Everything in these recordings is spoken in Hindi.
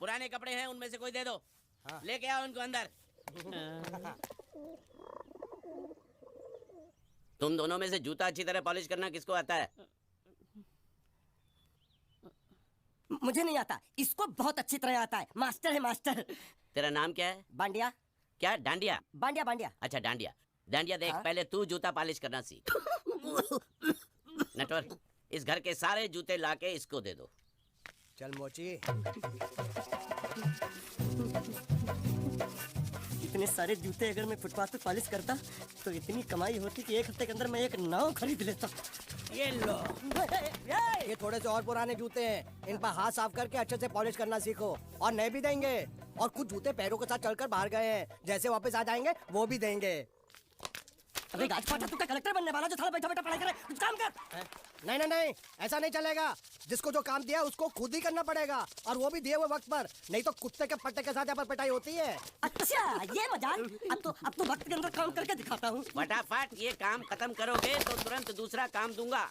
पुराने कपड़े हैं उनमें से कोई दे दो। हाँ। लेके आओ उनको अंदर। तुम दोनों में से जूता अच्छी तरह पॉलिश करना किसको आता है? मुझे नहीं आता, इसको बहुत अच्छी तरह आता है। मास्टर है मास्टर। तेरा नाम क्या है? बांडिया। क्या? डांडिया? बांडिया बांडिया। अच्छा डांडिया। डांडिया देख, हाँ? पहले तू जूता पॉलिश करना सीख। नटवर, इस घर के सारे जूते लाके इसको दे दो। चल मोची। इतने सारे जूते अगर मैं फुटपाथ पे पॉलिश करता तो इतनी कमाई होती कि 1 हफ्ते के अंदर मैं एक नाव खरीद लेता। ये लो, ये थोड़े से और पुराने जूते हैं, इन पर हाथ साफ करके अच्छे से पॉलिश करना सीखो। और नए भी देंगे, और कुछ जूते पैरों के साथ चलकर बाहर गए हैं, जैसे वापस आ जाएंगे वो भी देंगे। अबे गाजपाटा, तू क्या कलेक्टर बनने वाला जो साला बैठा बैठा पढ़ाई करे? कुछ काम कर। नहीं नहीं नहीं, ऐसा नहीं चलेगा। जिसको जो काम दिया उसको खुद ही करना पड़ेगा, और वो भी दिए हुए वक्त पर, नहीं तो कुत्ते के पट्टे के साथ यहाँ पर पिटाई होती है। अच्छा ये मजाक। अब तो वक्त के अंदर काम करके दिखाता हूँ। फटाफट ये काम खत्म करोगे तो तुरंत दूसरा काम दूंगा।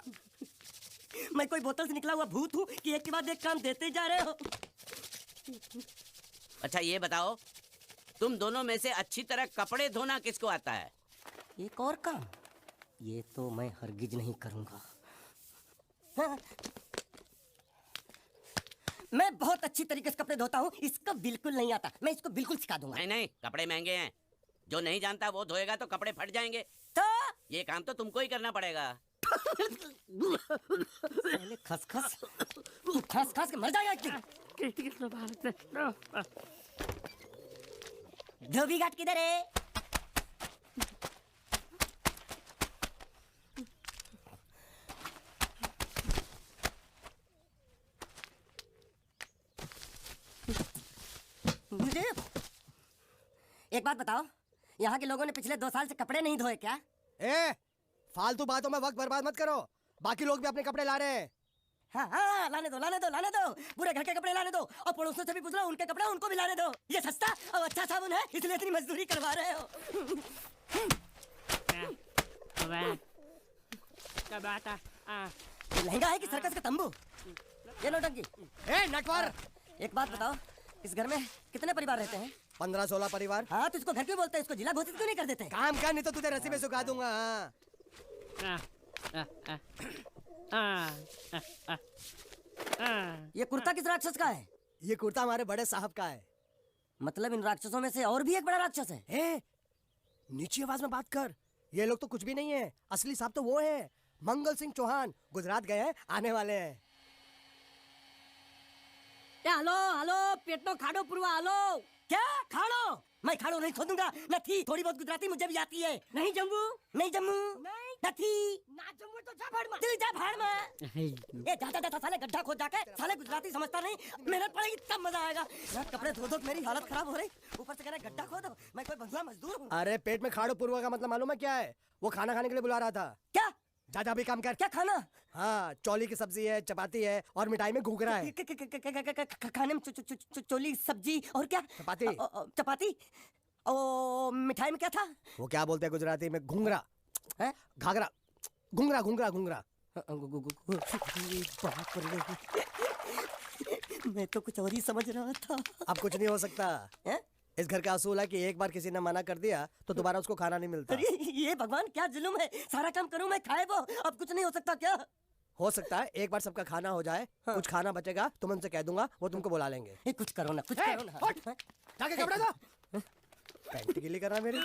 मैं कोई बोतल से निकला हुआ भूत हूँ कि एक के बाद एक काम देते जा रहे हो? अच्छा ये बताओ, तुम दोनों में से अच्छी तरह कपड़े धोना किसको आता है? एक और काम, ये तो मैं हरगिज नहीं करूंगा। हाँ। मैं बहुत अच्छी तरीके से कपड़े धोता हूँ, इसको बिल्कुल नहीं आता। मैं इसको बिल्कुल सिखा दूंगा। नहीं नहीं, कपड़े महंगे हैं, जो नहीं जानता वो धोएगा तो कपड़े फट जाएंगे। तो ये काम तो तुमको ही करना पड़ेगा। पहले खस खस के मर जाएगा। धोबी घाट किधर है? मुझे एक बात बताओ, यहाँ के लोगों ने पिछले 2 साल से कपड़े नहीं धोए क्या? फालतू बातों में वक्त बर्बाद मत करो, बाकी लोग भी अपने कपड़े ला रहे हैं। हाँ हाँ, लाने दो। पूरे घर के कपड़े लाने दो, और पड़ोसियों से भी पूछ लो, उनके कपड़े उनको भी लाने दो। ये सस्ता और अच्छा साबुन है, इसलिए इतनी मजदूरी करवा रहे हो। ये लहंगा है कि सर्कस का तंबू? ये नौटंकी। नटवर, एक बात बताओ, इस घर में कितने परिवार रहते हैं? 15-16 परिवार। हाँ, तो इसको घर क्यों बोलते हैं? इसको जिला घोषित क्यों नहीं कर देते? काम कर, नहीं तो तुझे रस्सी में सुखा दूंगा। ये कुर्ता किस राक्षस का है? ये कुर्ता हमारे बड़े साहब का है। मतलब इन राक्षसों में से और भी एक बड़ा राक्षस है? नीची आवाज में बात कर, ये लोग तो कुछ भी नहीं है। असली साहब तो वो है, मंगल सिंह चौहान। गुजरात गए हैं, आने वाले हैं। हेलो, पेट में खाड़ो पुरवा। हेलो, क्या खाड़ो? मैं खाड़ो नहीं खोदूंगा। नहीं, थोड़ी बहुत गुजराती मुझे भी आती है। नहीं जम्मू, नहीं ना जम्मू तो जा भाड़ में। ये जा साले गड्ढा खोद जाके, साले गुजराती समझता नहीं। मेहनत पड़ेगी तब मजा आएगा। यार कपड़े धो मेरी हालत खराब हो रही, ऊपर से कह रहे गड्ढा खोदो। मैं कोई बंधुआ मजदूर हूँ? अरे पेट में खाड़ो पुरवा का मतलब मालूम है क्या है? वो खाना खाने के लिए बुला रहा था। क्या? जा भी काम कर। क्या खाना? हाँ, चौली की सब्जी है, चपाती है, और मिठाई में घूघरा है। खाने में चोली सब्जी और क्या? चपाती। ओ मिठाई में क्या था? वो क्या बोलते हैं गुजराती में? घूंघरा है, घाघरा, घूंघरा। बाप रे, मैं तो कुछ और ही समझ रहा था। अब कुछ नहीं हो सकता है? इस घर का असूल है कि एक बार किसी ने मना कर दिया तो दोबारा उसको खाना नहीं मिलता। अरे ये भगवान क्या जुल्म है, सारा काम करूं मैं, खाए वो। अब कुछ नहीं हो सकता क्या? हो सकता है एक बार सबका खाना हो जाए। हाँ। कुछ खाना बचेगा तो मैं उनसे कह दूंगा, वो तुमको बुला लेंगे। कुछ करो ना, कुछ करो ना। जाके कपड़े धो। पैंट गीली कर रहा मेरी।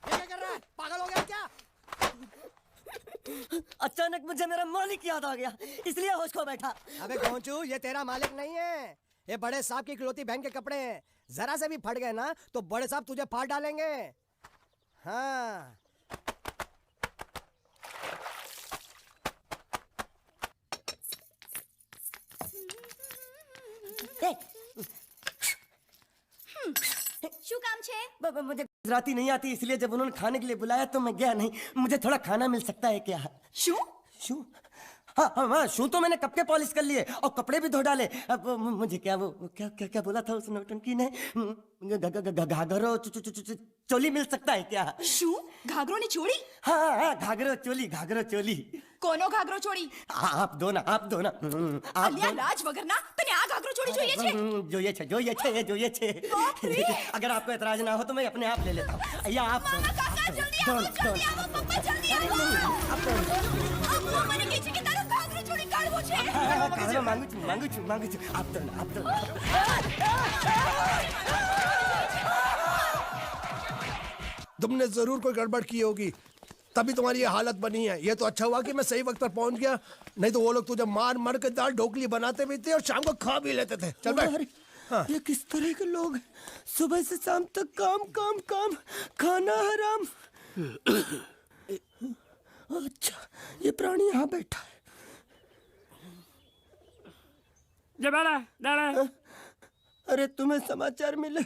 क्या कर रहा है? पागल हो गया क्या? अचानक मुझे मेरा मालिक याद आ गया, इसलिए होश खो बैठा। अबे घोंचू, ये तेरा मालिक नहीं है, ये बड़े साहब की इकलौती बहन के कपड़े हैं। जरा से भी फट गए ना तो बड़े साहब तुझे फाड़ डालेंगे। हाँ। શું કામ છે? मुझे गुजराती नहीं आती, इसलिए जब उन्होंने खाने के लिए बुलाया तो मैं गया नहीं। मुझे थोड़ा खाना मिल सकता है क्या? શું? शू? हाँ हाँ हाँ, शू तो मैंने कब के पॉलिश कर लिए और कपड़े भी धो डाले। अब मुझे क्या वो क्या क्या क्या बोला था उस नौटंकी ने? घाघरो चोली मिल सकता है क्या? શું ઘાઘરો ની ચોળી? हाँ हाँ घाघरो चोली। કોનો ઘાઘરો ચોળી? आप दो ना आप दो ना आप અલ્યા લાજ વગરના તને આ ઘાઘરો ચોળી જોઈએ છે? જોઈએ છે। अगर आपको एतराज ना हो तो मैं अपने आप ले लेता हूँ। या आप दो ना, કાકા आप જલ્દી दो આવો, ना, જલ્દી આવો, પપ્પા જલ્દી આવો। અમ્મા મને કહે છે કે તારો ઘાઘરો ચોળી કાઢવો છે। हाँ, मांगू छू आप दो ना। तुमने जरूर कोई गड़बड़ की होगी, तभी तुम्हारी ये हालत बनी है। ये तो अच्छा हुआ कि मैं सही वक्त पर पहुंच गया, नहीं तो वो लोग तुझे मार मार के दाल ढोकली बनाते भी थे और शाम को खा भी लेते थे। चल बैठ। हाँ। ये किस तरह के लोग हैं? सुबह से शाम तक काम, खाना हराम। अच्छा, ये प्राणी यहाँ बैठा है। अरे तुम्हें समाचार मिले?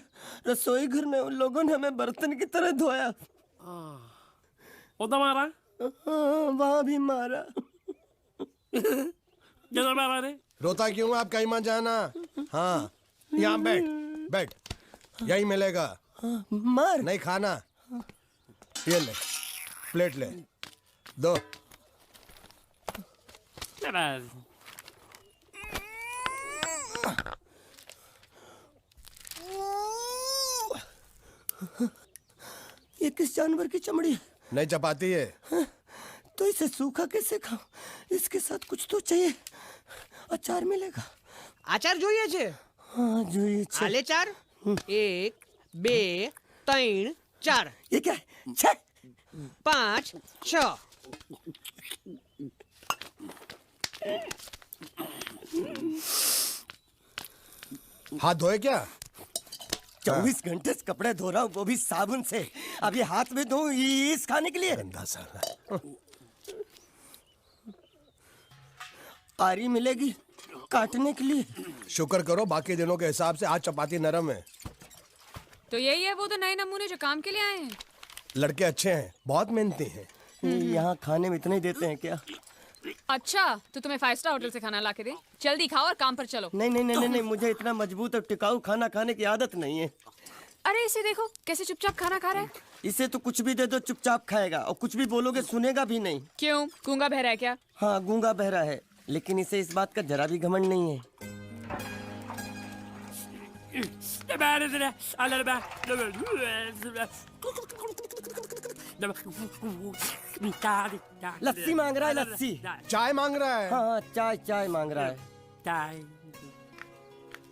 रसोई घर में उन लोगों ने हमें बर्तन की तरह धोया। मारा? वहाँ भी मारा। मारा रे? रोता क्यों आप? कहीं मत जाना। हाँ, यहाँ बैठ, यही मिलेगा। मार नहीं खाना, ये ले, प्लेट ले, दो। ये किस जानवर की चमड़ी है? नहीं चपाती है। तो इसे सूखा कैसे खाऊं? इसके साथ कुछ तो चाहिए। अचार मिलेगा? આચાર જોઈએ છે? हाँ જોઈએ છે। આલે ચાર 1 2 3 4 ये क्या है? 6 5 6 हाथ धोए क्या? 24 घंटे से कपड़े धो रहा हूँ, वो भी साबुन से। अब ये हाथ में धो इस खाने के लिए? गंदा साला। आरी मिलेगी काटने के लिए? शुक्र करो बाकी दिनों के हिसाब से आज चपाती नरम है। तो यही है वो तो नए नमूने जो काम के लिए आए हैं। लड़के अच्छे हैं, बहुत मेहनती हैं। यहाँ खाने में इतना ही देते हैं क्या? अच्छा तो तुम्हें 5 स्टार होटल से खाना ला के दे? जल्दी खाओ और काम पर चलो। नहीं, मुझे इतना मजबूत और टिकाऊ खाना खाने की आदत नहीं है। अरे इसे देखो कैसे चुपचाप खाना खा रहा है। इसे तो कुछ भी दे दो चुपचाप खाएगा, और कुछ भी बोलोगे सुनेगा भी नहीं। क्यों, गूंगा बहरा है क्या? हाँ गूंगा बहरा है, लेकिन इसे इस बात का जरा भी घमंड नहीं है। लस्सी मांग रहा है, लस्सी। चाय मांग रहा है। हाँ चाय मांग रहा है।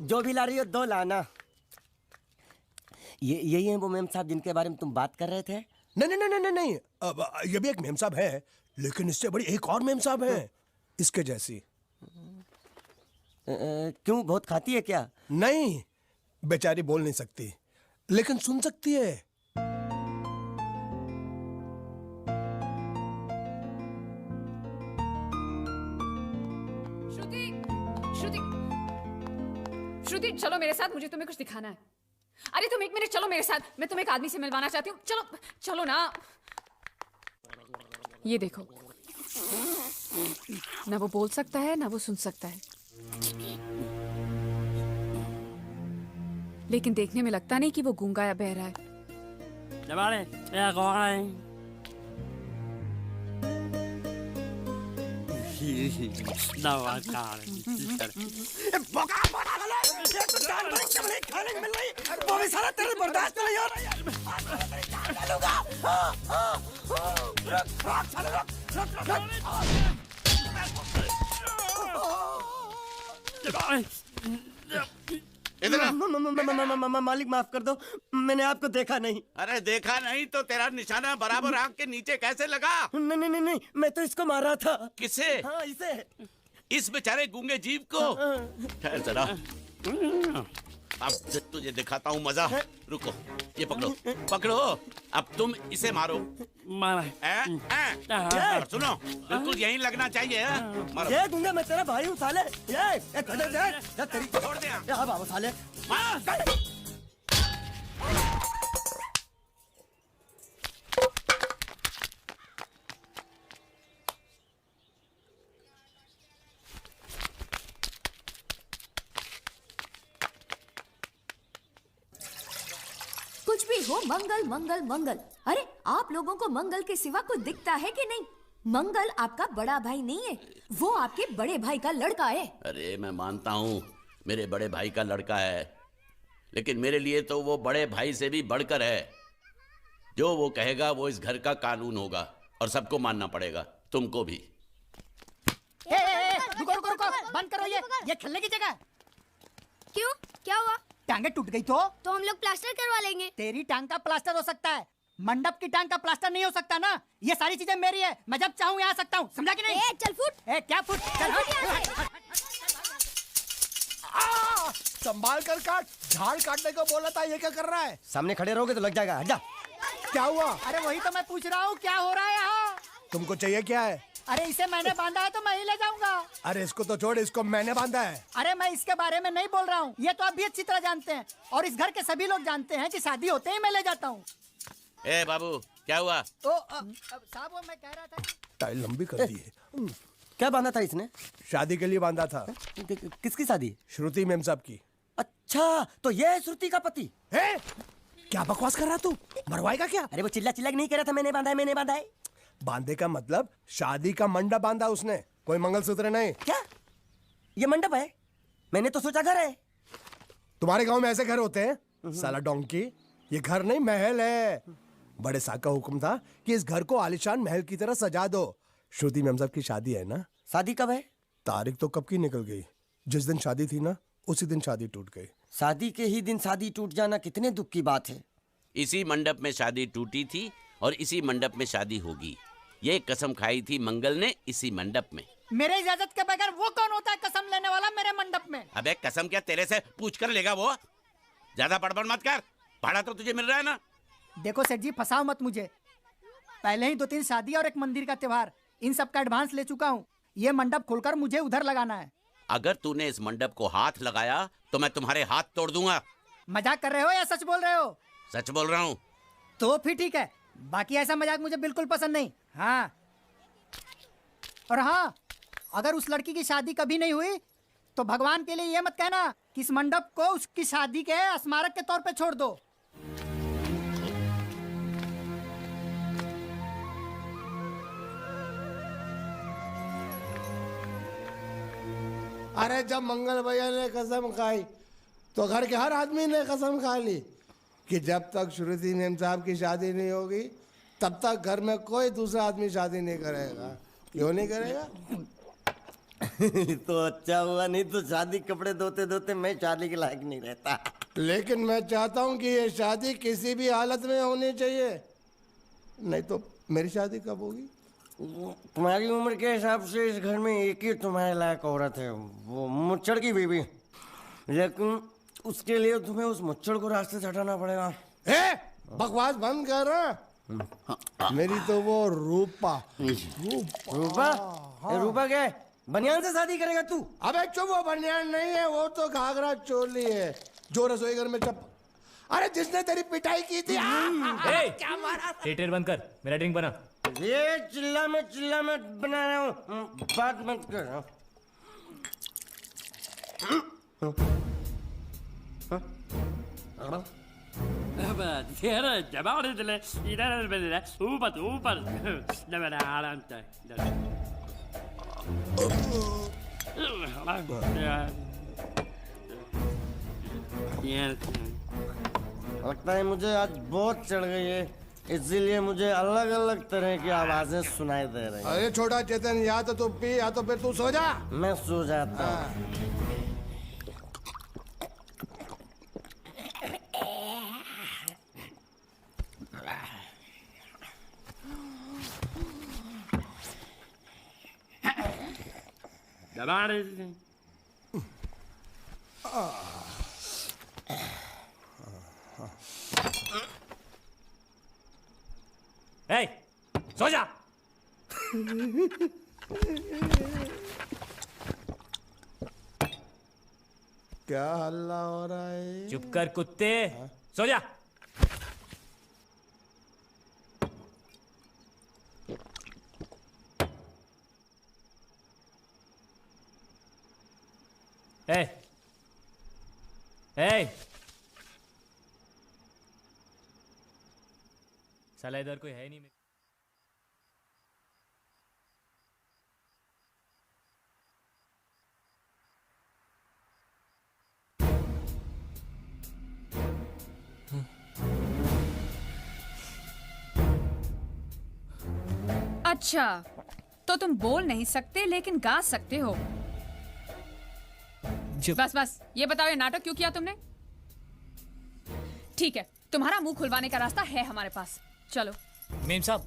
जो भी ला रही हो 2 लाना। यही है वो मेम साहब जिनके बारे में तुम बात कर रहे थे? नहीं। अब ये भी एक मेम साहब है, लेकिन इससे बड़ी एक और मेम साहब है, इसके जैसी। क्यों, बहुत खाती है क्या? नहीं, बेचारी बोल नहीं सकती, लेकिन सुन सकती है। श्रुति चलो मेरे साथ, मुझे तुम्हें कुछ दिखाना है। अरे तुम 1 मिनट चलो मेरे साथ, मैं तुम्हें एक आदमी से मिलवाना चाहती हूँ। चलो ना। ये देखो, ना वो बोल सकता है ना वो सुन सकता है, लेकिन देखने में लगता नहीं कि वो गूंगा या बहरा है। वो भी सारा तेरे बर्दाश्त नहीं हो रहा। मालिक माफ कर दो, मैंने आपको देखा नहीं। अरे देखा नहीं तो तेरा निशाना बराबर आंख के नीचे कैसे लगा? नहीं, मैं तो इसको मारा था। किसे? हाँ इसे। इस बेचारे गूंगे जीव को? ठहर जरा, अब तुझे दिखाता हूँ मजा। रुको, ये पकड़ो। अब तुम इसे मारो। सुनो, बिल्कुल यहीं लगना चाहिए। मारो। ये गूंगा, मैं तेरा भाई हूँ साले। ये छोड़ दे। बाबू साले। कुछ भी हो, मंगल मंगल मंगल। अरे आप लोगों को मंगल के सिवा कुछ दिखता है कि नहीं? मंगल आपका बड़ा भाई नहीं है, वो आपके बड़े भाई का लड़का है। अरे मैं मानता हूँ मेरे बड़े भाई का लड़का है, लेकिन मेरे लिए तो वो बड़े भाई से भी बढ़कर है। जो वो कहेगा वो इस घर का कानून होगा और सबको मानना पड़ेगा, तुमको भी। रुको रुको रुको, बंद करो ये खेलने की जगह। क्यों, क्या हुआ? टांगे टूट गई तो हम लोग प्लास्टर करवा लेंगे। तेरी टांग का प्लास्टर हो सकता है, मंडप की टांग का प्लास्टर नहीं हो सकता ना। ये सारी चीजें मेरी है, मैं जब चाहूँ यहाँ आ सकता हूँ, समझा कि नहीं? चल फुट। क्या फुट? चल संभाल कर काट, झाड़ काटने को बोला था, ये क्या कर रहा है? सामने खड़े रहोगे तो लग जाएगा, हट जा। क्या हुआ? अरे वही तो मैं पूछ रहा हूँ, क्या हो रहा है यहाँ? तुमको चाहिए क्या है? अरे इसे मैंने बांधा है तो मैं ही ले जाऊंगा। अरे इसको तो छोड़, इसको मैंने बांधा है। अरे मैं इसके बारे में नहीं बोल रहा हूँ, ये तो आप भी अच्छी तरह जानते हैं और इस घर के सभी लोग जानते हैं कि शादी होते ही मैं ले जाता हूँ। ए बाबू, क्या हुआ? साहब वो मैं कह रहा था। टाइल लंबी कर दी है। क्या बांधा था इसने? शादी के लिए बांधा था। किसकी शादी? श्रुति मेम साहब की। अच्छा, तो ये है श्रुति का पति? है? क्या बकवास कर रहा तू? मरवाएगा क्या? अरे वो चिल्ला चिल्ला के नहीं कह रहा था मैंने बांधा है, मैंने बांधा है। बांधे का मतलब शादी का मंडप बांधा उसने, कोई मंगलसूत्र नहीं। क्या ये मंडप है? मैंने तो सोचा घर है। तुम्हारे गांव में ऐसे घर होते हैं साला डोंकी? ये घर नहीं, महल है। बड़े साहब का हुक्म था कि इस घर को आलीशान महल की तरह सजा दो। श्रुति मेम साहब की शादी है ना? शादी कब है? तारीख तो कब की निकल गई। जिस दिन शादी थी ना, उसी दिन शादी टूट गई। शादी के ही दिन शादी टूट जाना कितने दुख की बात है। इसी मंडप में शादी टूटी थी और इसी मंडप में शादी होगी। ये कसम खाई थी मंगल ने इसी मंडप में। मेरे इजाजत के बगैर वो कौन होता है कसम लेने वाला मेरे मंडप में? अबे कसम क्या तेरे से पूछ कर लेगा वो? ज्यादा बड़बड़ मत कर, भाड़ा तो तुझे मिल रहा है ना। देखो सेठ जी, फंसाओ मत मुझे। पहले ही 2-3 शादी और एक मंदिर का त्योहार, इन सब का एडवांस ले चुका हूँ। ये मंडप खोलकर मुझे उधर लगाना है। अगर तूने इस मंडप को हाथ लगाया तो मैं तुम्हारे हाथ तोड़ दूंगा। मजाक कर रहे हो या सच बोल रहे हो? सच बोल रहा हूँ। तो फिर ठीक है, बाकी ऐसा मजाक मुझे बिल्कुल पसंद नहीं। हाँ, और हाँ, अगर उस लड़की की शादी कभी नहीं हुई तो भगवान के लिए ये मत कहना कि इस मंडप को उसकी शादी के स्मारक के तौर पे छोड़ दो। अरे जब मंगल भैया ने कसम खाई तो घर के हर आदमी ने कसम खा ली कि जब तक श्रुति मेम साहब की शादी नहीं होगी तब तक घर में कोई दूसरा आदमी शादी नहीं करेगा। क्यों नहीं करेगा? तो अच्छा हुआ, नहीं तो शादी कपड़े धोते धोते मैं शादी के लायक नहीं रहता। लेकिन मैं चाहता हूँ कि ये शादी किसी भी हालत में होनी चाहिए, नहीं तो मेरी शादी कब होगी? तुम्हारी उम्र के हिसाब से इस घर में एक ही तुम्हारे लायक औरत है, वो मुच्छड़ की बीवी। लेकिन उसके लिए तुम्हें उस मुच्छड़ को रास्ते से हटाना पड़ेगा। बकवास बंद कर। मेरी तो वो रूपा। रूपा? रूपा क्या है? बनियान से शादी करेगा तू? अबे चुप, वो बनियान नहीं है, वो तो घाघरा चोली है जो रसोई घर में अरे जिसने तेरी पिटाई की थी। क्या मारा? थिएटर बंद कर, मेरा ड्रिंक बना। ये चिल्ला में बना रहा हूँ, बात मत कर। लगता है मुझे आज बहुत चढ़ गई है, इसीलिए मुझे अलग अलग तरह की आवाजें सुनाई दे रही हैं। अरे छोटा चेतन, या तो तू पी या तो फिर तू सो जा। मैं सो जाता हूँ। सो जा। क्या हल्ला हो रहा है? चुप कर कुत्ते, सो जा। ए, ए, साला इधर कोई है नहीं। अच्छा, तो तुम बोल नहीं सकते लेकिन गा सकते हो। बस बस, ये बताओ ये नाटक क्यों किया तुमने? ठीक है, तुम्हारा मुंह खुलवाने का रास्ता है हमारे पास। चलो। मेम साहब,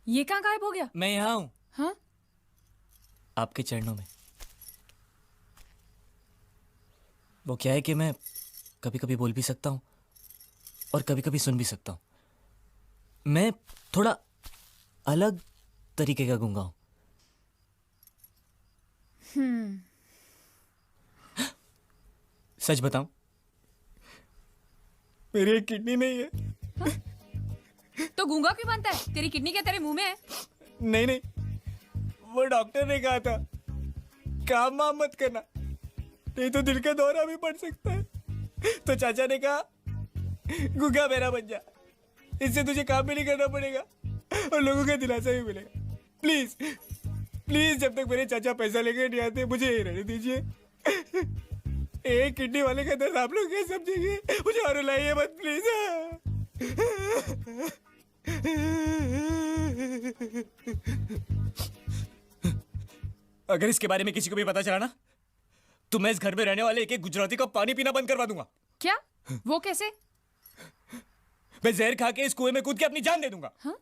ये कहाँ गायब हो गया? मैं यहाँ हूँ। हाँ? आपके चरणों में। वो क्या है कि मैं कभी कभी बोल भी सकता हूँ और कभी कभी सुन भी सकता हूँ। मैं थोड़ा अलग तरीके का गूंगा हूँ। सच बताऊं, मेरी एक किडनी नहीं है। तो गूंगा क्यों बनता है? तेरी किडनी क्या तेरे मुंह में है? नहीं नहीं, वो डॉक्टर ने कहा था काम वाम मत करना, नहीं तो दिल का दौरा भी पड़ सकता है। तो चाचा ने कहा गूंगा मेरा बन जा, इससे तुझे काम भी नहीं करना पड़ेगा और लोगों का दिलासा भी मिलेगा। प्लीज प्लीज, जब तक मेरे चाचा पैसा लेके नहीं आते मुझे यही रहने दीजिए। एक किडनी वाले का दर्द आप लोग क्या समझेंगे? मुझे और रुलाइए मत प्लीज। अगर इसके बारे में किसी को भी पता चला ना, तो मैं इस घर में रहने वाले एक एक गुजराती का पानी पीना बंद करवा दूंगा। क्या? वो कैसे? मैं जहर खा के इस कुएं में कूद के अपनी जान दे दूंगा। हाँ?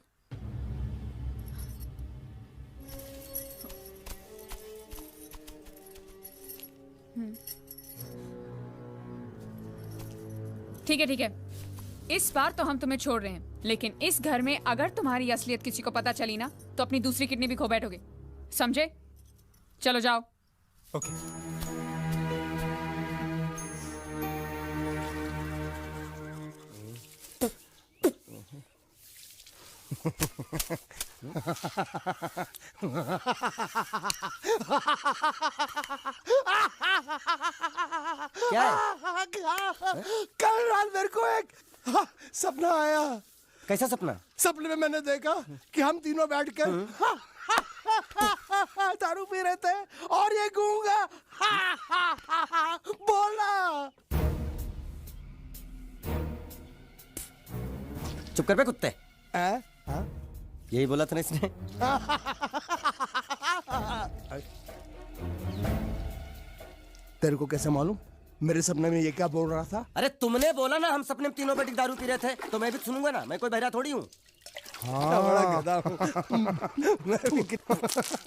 ठीक है ठीक है, इस बार तो हम तुम्हें छोड़ रहे हैं, लेकिन इस घर में अगर तुम्हारी असलियत किसी को पता चली ना, तो अपनी दूसरी किडनी भी खो बैठोगे, समझे? चलो जाओ। ओके। क्या है? कल रात मेरे को एक सपना आया। कैसा सपना? सपने में मैंने देखा कि हम तीनों बैठकर दारू पी रहे थे और ये गूंगा बोला। चुप कर बे कुत्ते। यही बोला था ना इसने। तेरे को कैसे मालूम मेरे सपने में ये क्या बोल रहा था? अरे तुमने बोला ना हम सपने में तीनों बैठ के दारू पी रहे थे, तो मैं भी सुनूंगा ना, मैं कोई बहरा थोड़ी हूँ। हाँ, बड़ा गधा हूँ।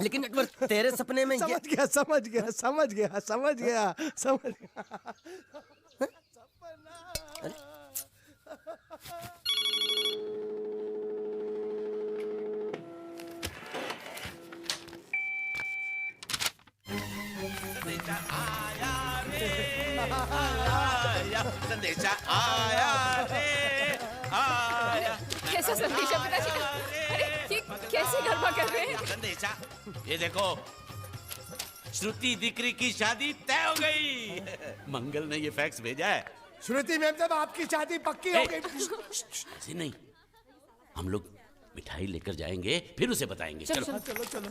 लेकिन एक बार तेरे सपने में समझ गया समझ गया समझ गया समझ गया समझ गया। संदेशा आया रे आया। कैसा संदेशा पिताजी? अरे ये कैसे गरबा कर रहे हैं? संदेशा, ये देखो, श्रुति दिकरी की शादी तय हो गई। मंगल ने ये फैक्स भेजा है। श्रुति मैम, जब आपकी शादी पक्की हो गई। ऐसे नहीं, हम लोग मिठाई लेकर जाएंगे फिर उसे बताएंगे। चलो चलो चलो चलो।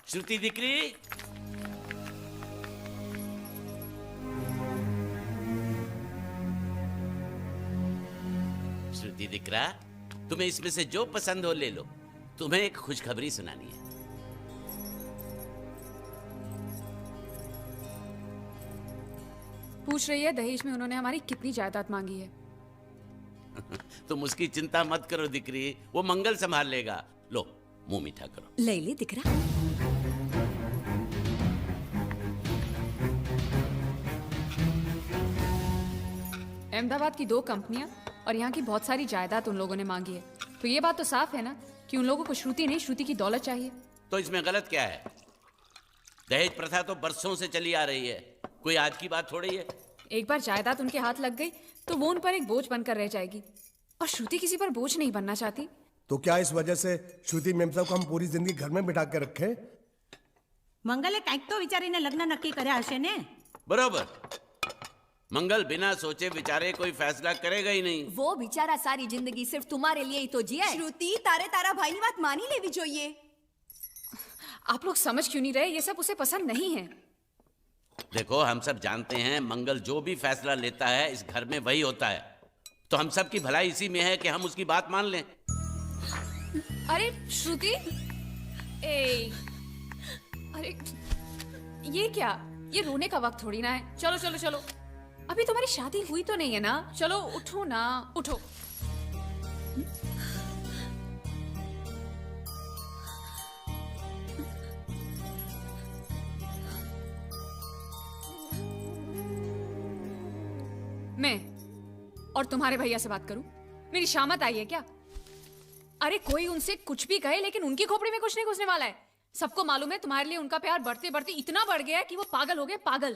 श्रुति दिकरी, श्रुति दिकरा, तुम्हें इसमें से जो पसंद हो ले लो। तुम्हें एक खुशखबरी सुनानी है। पूछ रही है दहेज में उन्होंने हमारी कितनी जायदाद मांगी है। तुम उसकी चिंता मत करो दिकरी, वो मंगल संभाल लेगा। लो मुंह मीठा करो। ले ले दिख रहा। अहमदाबाद की 2 कंपनियां और यहाँ की बहुत सारी जायदाद उन लोगों ने मांगी है, तो ये बात तो साफ है ना कि उन लोगों को श्रुति नहीं, श्रुति की दौलत चाहिए। तो इसमें गलत क्या है? दहेज प्रथा तो बरसों से चली आ रही है, कोई आज की बात थोड़ी है। एक बार जायदाद उनके हाथ लग गई तो वो उन पर एक बोझ बनकर रह जाएगी, और श्रुति किसी पर बोझ नहीं बनना चाहती। तो क्या इस वजह से श्रुति मैम साहब को हम पूरी जिंदगी घर में बिठा के रखें? મંગલે કંઈક તો વિચારીને લગ્ન નક્કી કર્યા હશે ને. बराबर। मंगल बिना सोचे विचारे कोई फैसला करेगा ही नहीं। वो बेचारा सारी जिंदगी सिर्फ तुम्हारे लिए ही तो जिया है। श्रुति तारे तारा भाईनी વાત માની લેવી જોઈએ. आप लोग समझ क्यों नहीं रहे? ये सब उसे पसंद नहीं है। देखो हम सब जानते हैं मंगल जो भी फैसला लेता है इस घर में वही होता है, तो हम सब की भलाई इसी में है कि हम उसकी बात मान लें। अरे श्रुति, ए, अरे ये क्या? ये रोने का वक्त थोड़ी ना है। चलो चलो चलो, अभी तुम्हारी शादी हुई तो नहीं है ना? चलो उठो ना, उठो। मैं और तुम्हारे भैया से बात करूं? मेरी शामत आई है क्या? अरे कोई उनसे कुछ भी कहे लेकिन उनकी खोपड़ी में कुछ नहीं घुसने वाला है। सबको मालूम है तुम्हारे लिए उनका प्यार बढ़ते बढ़ते इतना बढ़ गया है कि वो पागल हो गए, पागल।